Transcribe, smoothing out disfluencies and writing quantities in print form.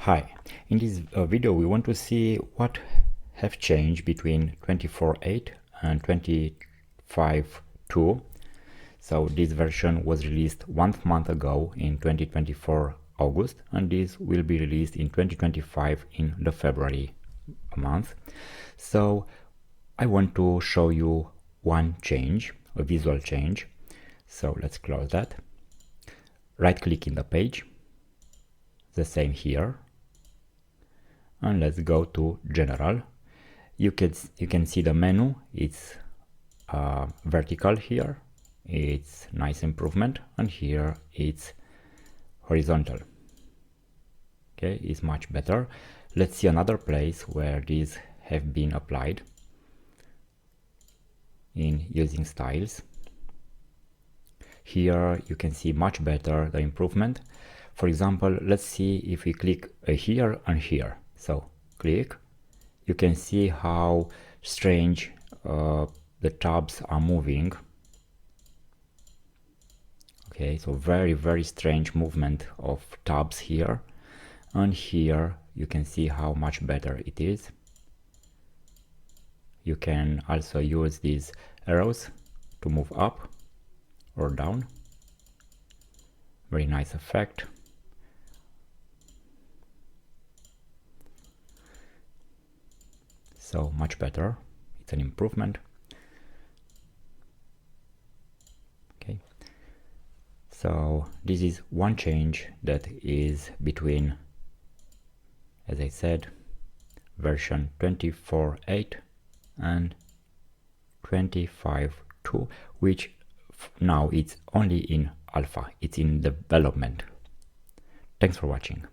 Hi, in this video we want to see what have changed between 24.8 and 25.2. So this version was released 1 month ago in 2024 August, and this will be released in 2025 in the February month. So I want to show you one change, a visual change. So let's close that. Right click in the page, the same here, and let's go to General. You can see the menu. It's vertical here. It's nice improvement, and here it's horizontal. Okay, it's much better. Let's see another place where these have been applied in using styles. Here you can see much better the improvement. For example, let's see if we click here and here. So click, you can see how strange the tabs are moving. Okay, so very strange movement of tabs here, and here you can see how much better it is. You can also use these arrows to move up or down. Very nice effect. So much better. It's an improvement. Okay. So this is one change that is between, as I said, version 24.8 and 25.2, which now it's only in alpha. It's in development. Thanks for watching.